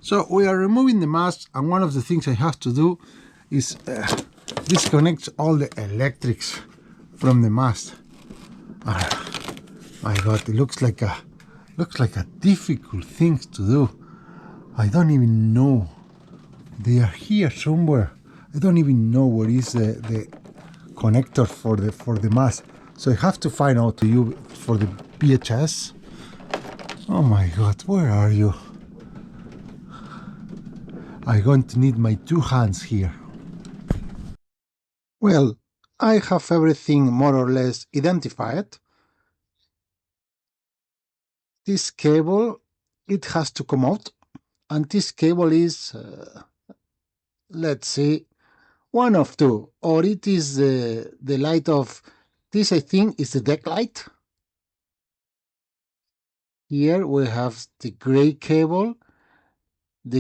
So we are removing the mast, and one of the things I have to do is disconnect all the electrics from the mast. My God, it looks like a difficult thing to do. I don't even know. They are here somewhere. I don't even know where is the connector for the mast. So I have to find out to you for the VHS. Oh my God, where are you? I'm going to need my two hands here. Well, I have everything more or less identified. This cable, it has to come out, and this cable is, let's see, one of two, or it is the light of, this I think is the deck light. Here we have the gray cable, and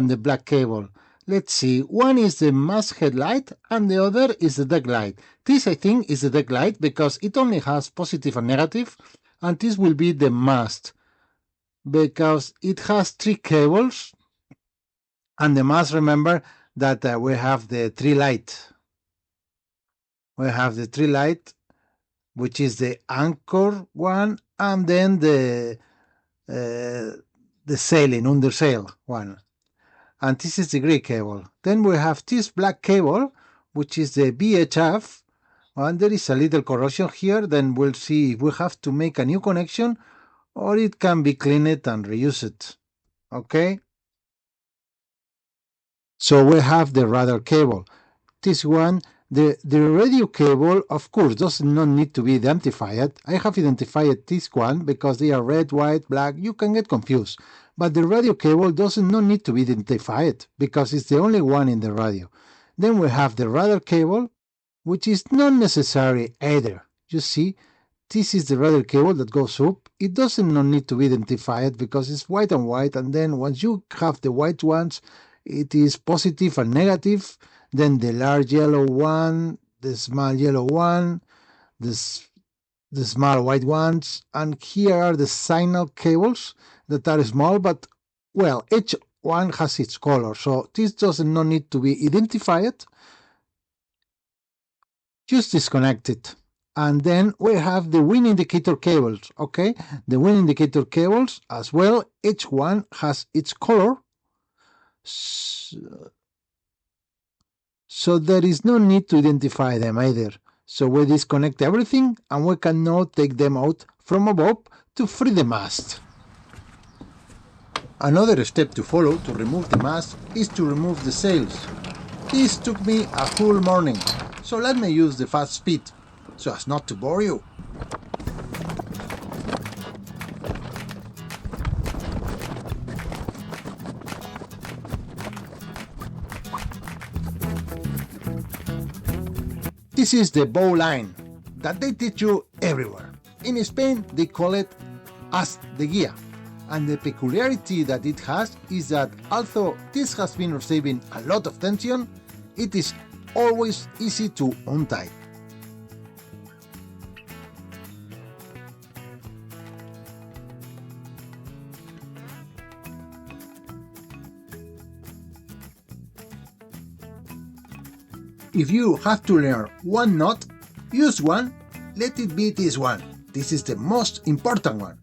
the black cable. Let's see, one is the mast headlight and the other is the deck light. This I think is the deck light because it only has positive and negative, and this will be the mast because it has three cables, and the mast, remember that we have the tree light. We have the tree light, which is the anchor one, and then the sailing, undersail one. And this is the gray cable. Then we have this black cable, which is the VHF, and there is a little corrosion here. Then we'll see if we have to make a new connection or it can be cleaned and reused. Okay? So we have the radar cable. This one, the radio cable, of course, does not need to be identified. I have identified this one because they are red, white, black. You can get confused. But the radio cable does not need to be identified because it's the only one in the radio. Then we have the radar cable, which is not necessary either. You see, this is the radar cable that goes up. It doesn't not need to be identified because it's white and white. And then once you have the white ones, it is positive and negative. Then the large yellow one, the small yellow one, the small white ones, and here are the signal cables that are small, but, well, each one has its color, so this does not need to be identified. Just disconnect it. And then we have the wind indicator cables, okay? The wind indicator cables as well, each one has its color. So there is no need to identify them either. So we disconnect everything and we can now take them out from above to free the mast. Another step to follow to remove the mast is to remove the sails. This took me a whole morning, so let me use the fast speed, so as not to bore you. This is the bow line that they teach you everywhere. In Spain, they call it as the guía. And the peculiarity that it has is that although this has been receiving a lot of tension, it is always easy to untie. If you have to learn one knot, use one, let it be this one. This is the most important one.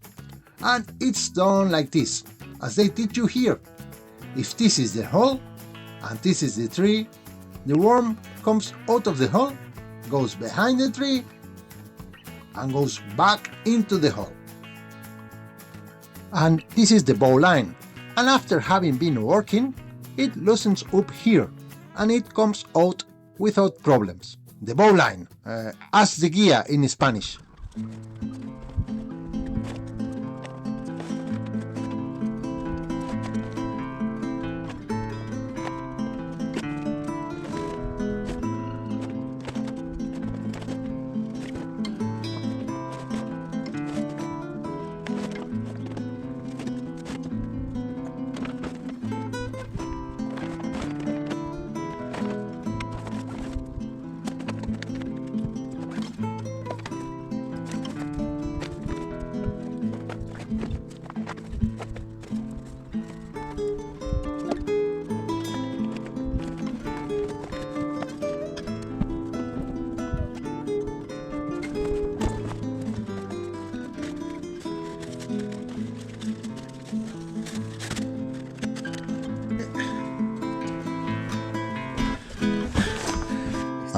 And it's done like this, as they teach you here. If this is the hole, and this is the tree, the worm comes out of the hole, goes behind the tree, and goes back into the hole. And this is the bow line. And after having been working, it loosens up here, and it comes out without problems. The bow line, as the guía in Spanish.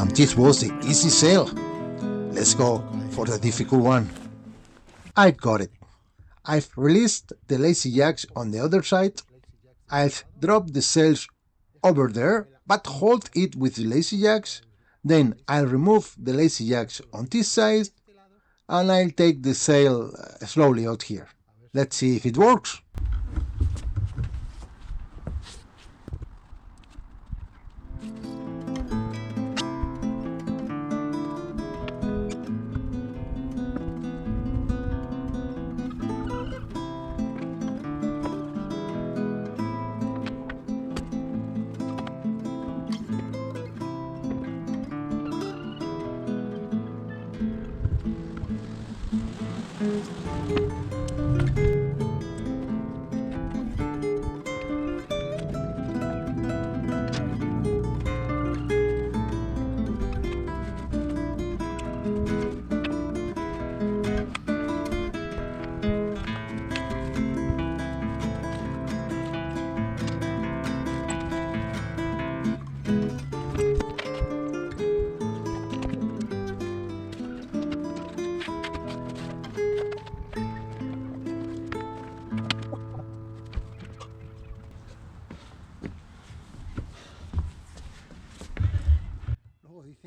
And this was the easy sail. Let's go for the difficult one. I got it. I've released the lazy jacks on the other side. I've dropped the sails over there, but hold it with the lazy jacks. Then I'll remove the lazy jacks on this side, and I'll take the sail slowly out here. Let's see if it works.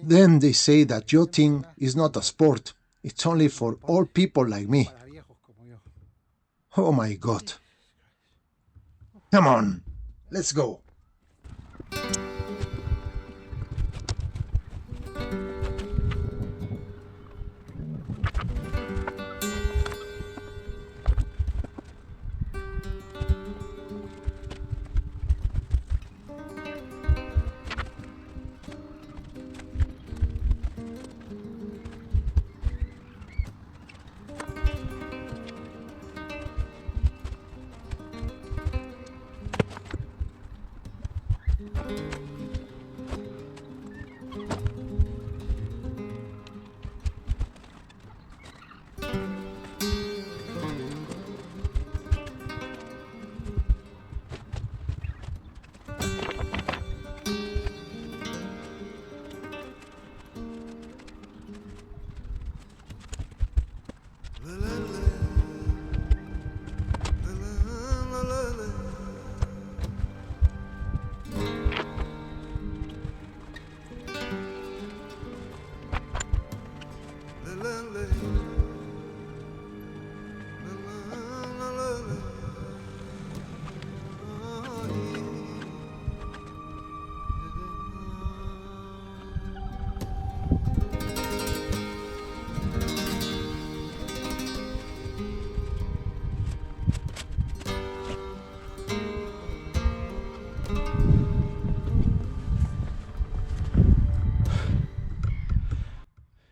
Then they say that yachting is not a sport. It's only for old people like me. Oh my God. Come on, let's go.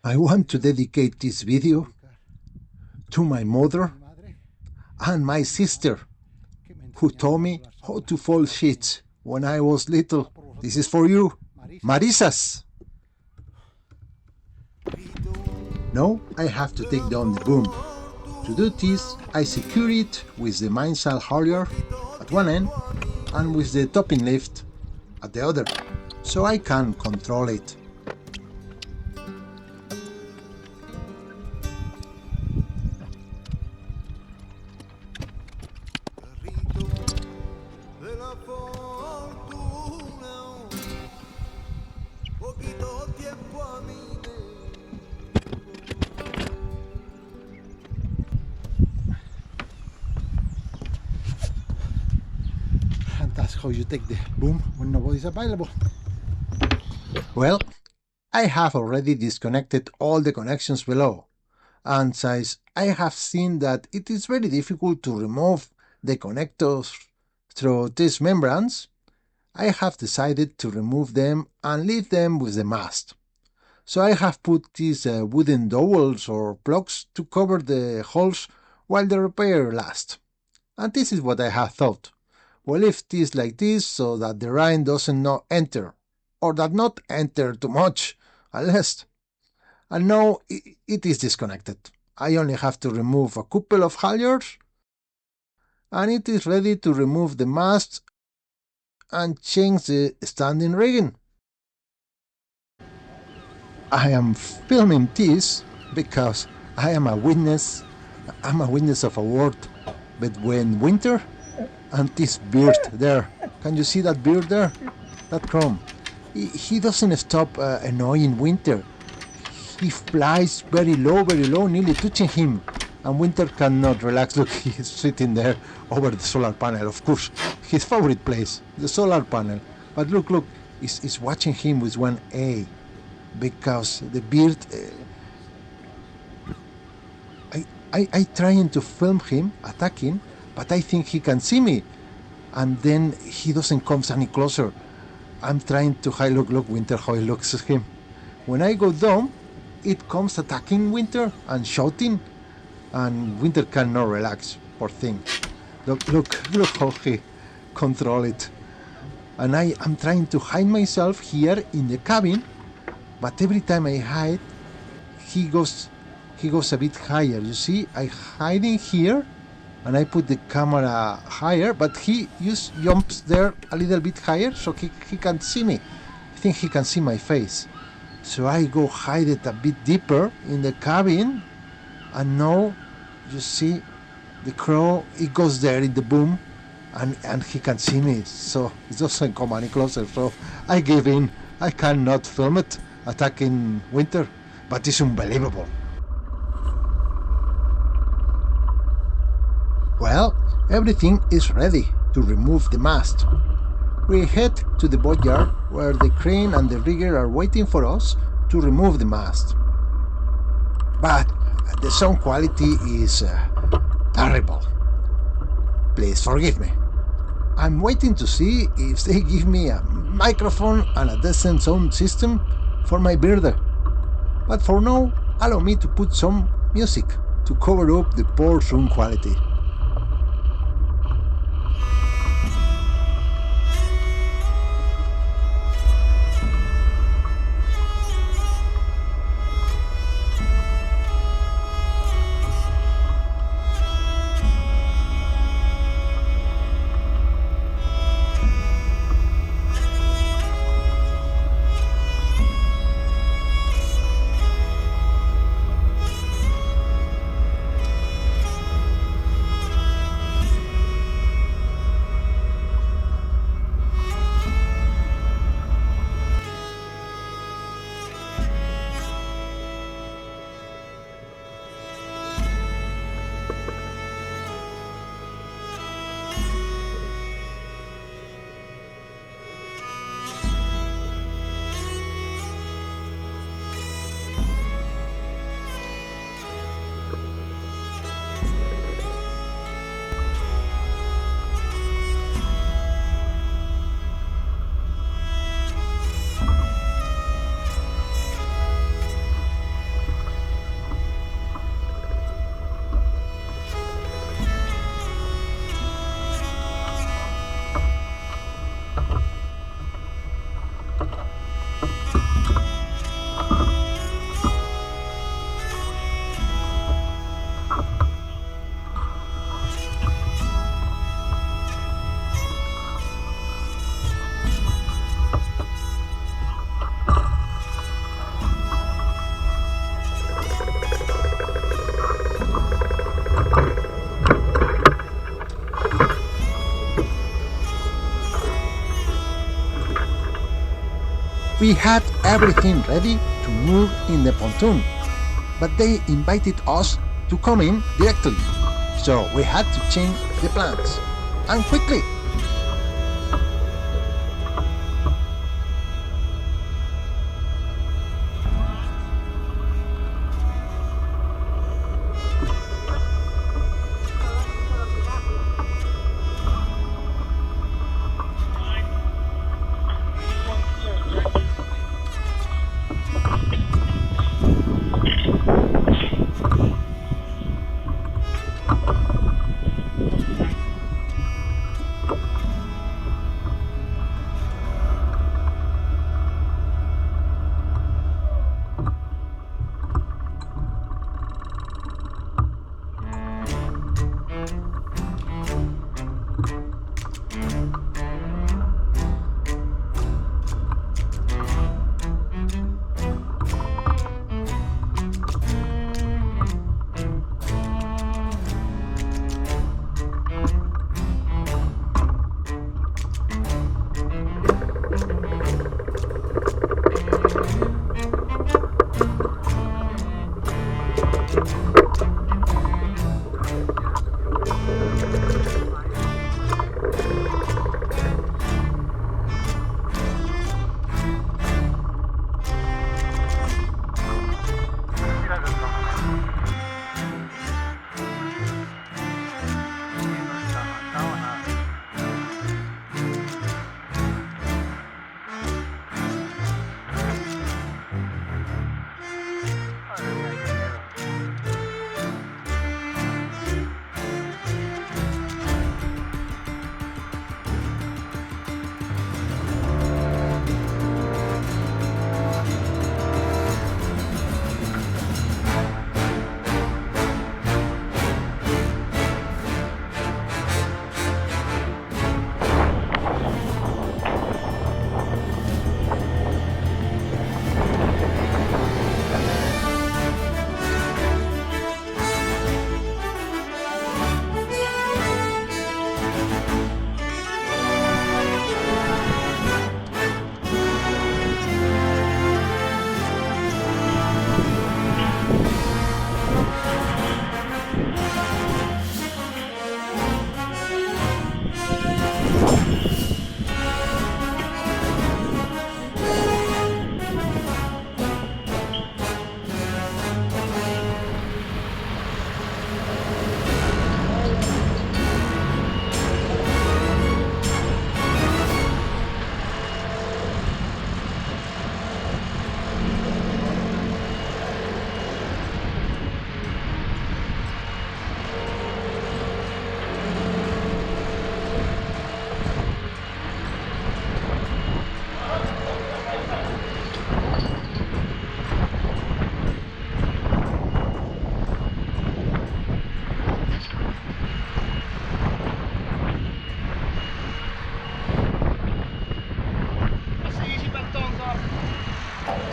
I want to dedicate this video to my mother and my sister, who taught me how to fold sheets when I was little. This is for you, Marisas. Now I have to take down the boom. To do this, I secure it with the mainsail halyard at one end and with the topping lift at the other, so I can control it. And that's how you take the boom when nobody's available. Well, I have already disconnected all the connections below, and since I have seen that it is very difficult to remove the connectors through these membranes, I have decided to remove them and leave them with the mast. So I have put these wooden dowels or plugs to cover the holes while the repair lasts. And this is what I have thought. We'll leave this like this so that the rain doesn't not enter, or that not enter too much, at least. And now it is disconnected. I only have to remove a couple of halyards, and it is ready to remove the mast and change the standing rigging. I am filming this because I am a witness. I'm a witness of a world between winter and this bird there. Can you see that bird there? That crumb. He doesn't stop annoying winter. He flies very low, nearly touching him. And Winter cannot relax. Look, he's sitting there over the solar panel, of course. His favorite place, the solar panel. But look, he's watching him with one eye. Because the bird... I trying to film him attacking, but I think he can see me. And then he doesn't come any closer. I'm trying to hide. Look, Winter, how he looks at him. When I go down, it comes attacking Winter and shouting, and Winter cannot relax, poor thing. Look how he control it. And I'm trying to hide myself here in the cabin, but every time I hide, he goes a bit higher. You see, I hiding here, and I put the camera higher, but he just jumps there a little bit higher so he can see me. I think he can see my face. So I go hide it a bit deeper in the cabin, and now you see the crow, it goes there in the boom, and he can see me, so it doesn't come any closer. So I give in. I cannot film it attacking Winter, but it's unbelievable. Well, everything is ready to remove the mast. We head to the boatyard where the crane and the rigger are waiting for us to remove the mast. But the sound quality is terrible. Please forgive me. I'm waiting to see if they give me a microphone and a decent sound system for my birder. But for now, allow me to put some music to cover up the poor sound quality. We had everything ready to move in the pontoon, but they invited us to come in directly, so we had to change the plans, and quickly.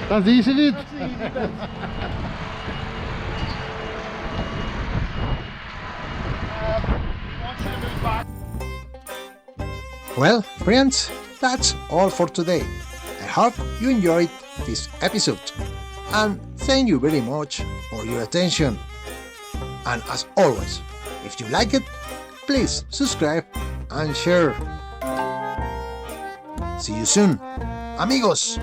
That's the easy bit. Well, friends, that's all for today. I hope you enjoyed this episode. And thank you very much for your attention. And as always, if you like it, please subscribe and share. See you soon, amigos!